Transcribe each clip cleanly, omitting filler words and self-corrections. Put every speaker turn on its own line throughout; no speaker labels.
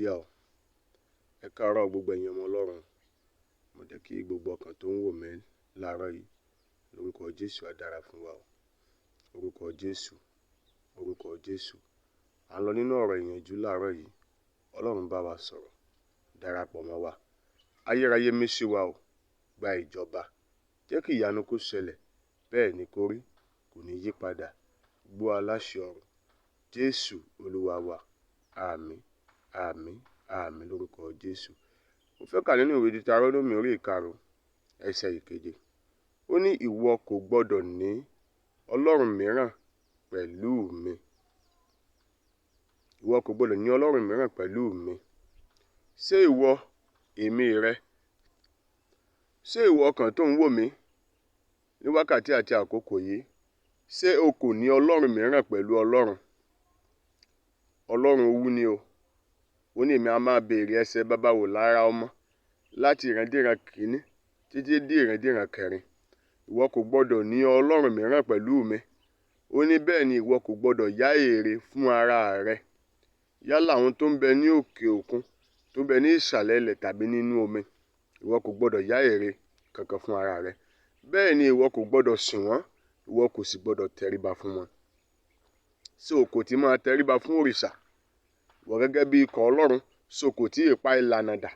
Yà ọ́, ẹ káàárọ̀ gbogbo ẹ̀yin ọmọ Ọlọ́run. Mo jẹ́ kí gbogbo ọkàn tó ń wò mí láàárọ̀ yìí lórúkọ Jésù á dára fún wa o. Orúkọ Jésù, orúkọ Jésù. À ń lọ nínú ọ̀rọ̀ ìyànjú láàárọ̀ yìí. Ọlọ́run bá wa sọ̀rọ̀, darapọ̀ mọ́ wa. Ayérayé mí sí wa o, gba ìjọba. Jẹ́ kí ìyanu kó ṣẹlẹ̀, bẹ́ẹ̀ ni kó rí, kò ní yí padà. Gbọ́ aláṣẹ ọ̀run. Jésù Olúwa wa. Àmín, àmín, àmín lórúkọ Jésù. Mo fẹ́ kà nínú ìwé Deuteronomy orí 5 ẹsẹ̀ 7. Ó ní ìwọ kò gbọdọ̀ ní ọlọ́run mìíràn pẹ̀lú mi. Ìwọ kò gbọdọ̀ ní ọlọ́run mìíràn pẹ̀lú mi. Ṣé ìwọ, èmi rẹ? Ṣé ìwọ ọkàn tó ń wò mí ní wákàtí àti àkókò yìí? Ṣé o kò ní ọlọ́run mìíràn pẹ̀lú Ọlọ́run? Ọlọ́run owú ni o. Ó ní èmi a máa béèrè ẹsẹ̀ baba wò lára ọmọ láti ìrandíran kìíní títí dé ìrandíran kẹrin. Ìwọ kò gbọdọ̀ ní ọlọ́run mìíràn pẹ̀lú mi. Ó ní bẹ́ẹ̀ ni ìwọ kò gbọdọ̀ yá ère fún ara rẹ. Yálà àwọn tó ń bẹ ní òkè òkun, tó ń bẹ ní ìsàlẹ̀ ilẹ̀ tàbí nínú omi. Ìwọ kò gbọdọ̀ yá ère kankan fún ara rẹ. Bẹ́ẹ̀ ni ìwọ kò gbọdọ̀ sìn wọ́n. Ìwọ kò sì gbọdọ̀ tẹríba fún wọn. Ṣé o kò ti máa tẹríba fún òrìṣà? Ìwọ gẹ́gẹ́ bí ikọ̀ Ọlọ́run, ṣé o kò tí ì pa ìlànà dà?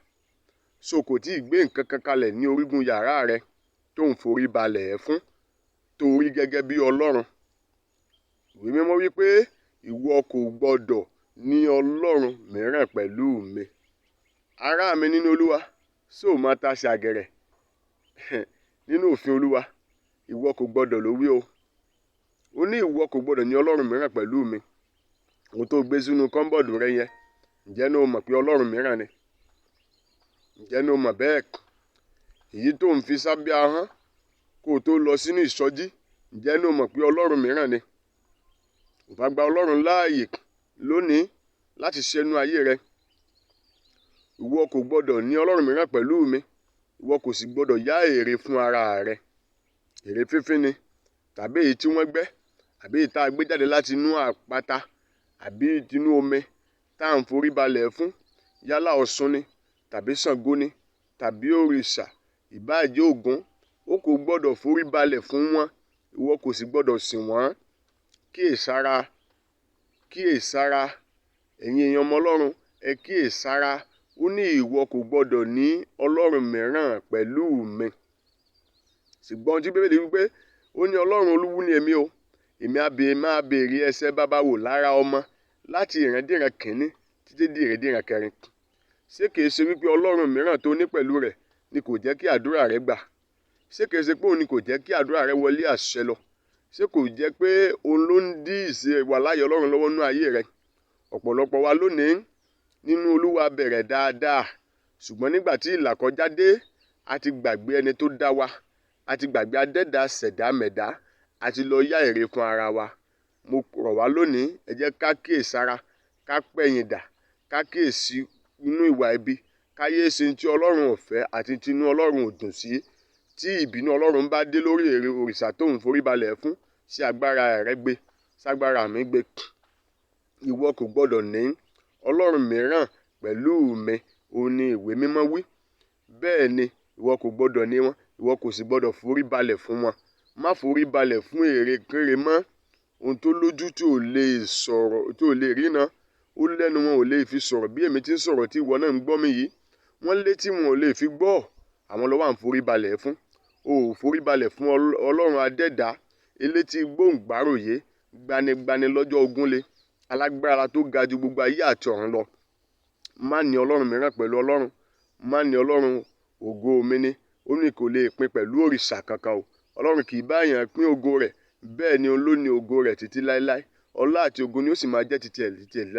Ṣé o kò tí ì gbé nǹkan kan kalẹ̀ ní orígun yàrá rẹ tó ń forí balẹ̀ ẹ̀ fún, tó rí gẹ́gẹ́ bí Ọlọ́run? Ìwé mímọ́ wípé ìwọ kò gbọdọ̀ ní ọlọ́run mìíràn pẹ̀lú mi. Ará mi nínú Olúwa, ṣé o máa ta ṣàgẹ̀rẹ̀ nínú òfin Olúwa? Ìwọ kò gbọdọ̀ ló wí o. Ó ní ìwọ kò gbọdọ̀ ní ọlọ́run mìíràn pẹ̀lú mi. Ohun tó gbé sínú kọ́ńbọ̀dù rẹ yẹn, ǹjẹ́ ní o mọ̀ pé ọlọ́run mìíràn ni? Ǹjẹ́ ní o mọ̀ bẹ́ẹ̀? Èyí tó ń fi sábẹ́ ahọ́n kó o tó lọ sínú ìsọjí, ǹjẹ́ ní o mọ̀ pé ọlọ́run mìíràn ni? Ò bá gba ọlọ́run láàyè lónìí láti ṣẹ́nu ayé rẹ. Ìwọ kò gbọdọ̀ ní ọlọ́run mìíràn pẹ̀lú mi. Ìwọ kò sì gbọdọ̀ yá ère fún ara rẹ. Ère fífín ni, tàbí èyí tí wọ́n gbẹ́, àbí èyí tá a gbé jáde láti inú àpáta, àbí tinú omi tá à ń forí balẹ̀ fún. Yálà Ọ̀ṣun ni, tàbí Ṣàngó ni, tàbí òrìṣà, ìbáà jẹ́ Ògún. O kò gbọdọ̀ forí balẹ̀ fún wọn. Ìwọ kò sì gbọdọ̀ sìn wọ́n. Kíyèsára, kíyèsára, ẹ̀yin èèyàn ọmọ Ọlọ́run, ẹ kíyèsára. Ó ní ìwọ kò gbọdọ̀ ní ọlọ́run mìíràn pẹ̀lú mi. Ṣùgbọ́n tí Bíbélì wípé ó ní ọlọ́run olúwu ni èmi o. Èmi máa béèrè ẹsẹ̀ baba wò lára ọmọ láti ìrandíran kìíní títí dé ìrandíran kẹrin. Ṣé kìí ṣe wípé ọlọ́run mìíràn tó ní pẹ̀lú rẹ̀ ni kò jẹ́ kí àdúrà rẹ gbà? Ṣé kìí ṣe pé òun ni kò jẹ́ kí àdúrà rẹ wọlé àṣẹ lọ? Ṣé kò jẹ́ pé òun ló ń dí ìṣe wà láyé ọlọ́run lọ́wọ́ nínú ayé rẹ? Ọ̀pọ̀lọpọ̀ wa lónìí nínú Olúwa bẹ̀rẹ̀ dáadáa, ṣùgbọ́n nígbà tí ìlàkọjá dé, a ti gbàgbé ẹni tó dá wa, a ti gbàgbé adẹ́dàá ṣẹ̀dá mẹ̀dá, a ti lọ yá ère fún ara wa. Mo rọ̀ wá lónìí, ẹ jẹ́ ká kíyèsára, ká pẹ̀yìn dà, ká kíyèsí inú ìwà ibi, ká yé ṣe tí Ọlọ́run ò fẹ́ àti tí inú Ọlọ́run ò dùn sí. Tí ìbínú Ọlọ́run bá dé lórí ère òrìṣà tó ń forí balẹ̀ fún, sí agbára rẹ gbé, ságbára mi gbé. Ìwọ kò gbọdọ̀ ní ọlọ́run mìíràn pẹ̀lú mi. Òun ni ìwé mímọ́ wí. Bẹ́ẹ̀ ni ìwọ kò gbọdọ̀ ní wọn. Ìwọ kò sì gbọdọ̀ forí balẹ̀ fún wọn. Má forí balẹ̀ fún ère kéré mọ́. Ohun tó lójú tí ò lè sọ̀rọ̀, tí ò lè rína, ó lẹ́nu wọn ò lè fi sọ̀rọ̀ bí èmi ti ń sọ̀rọ̀ tí ìwọ náà ń gbọ́ mi yìí. Wọ́n létí wọn ò lè fi gbọ́. Àwọn ló wà ń forí balẹ̀ fún. O ò forí balẹ̀ fún ọlọ́run adẹ́dàá, elétí gbóǹgbàròyé, gbanigbani lọ́jọ́ ogúnlé, alágbára tó ga ju gbogbo ayé àti ọ̀run lọ. Má ní ọlọ́run mìíràn pẹ̀lú Ọlọ́run. Má ní ọlọ́run ògo mi ni. Ó ní kò lè pín pẹ̀lú òrìṣà kankan o. Ọlọ́run kì í bá èèyàn pín ògo rẹ̀. Bẹ́ẹ̀ ni òun ló ní ògo rẹ̀ títí láéláé. Ọlá àti ògo ni ó sì máa jẹ́ títí ẹ̀ láé.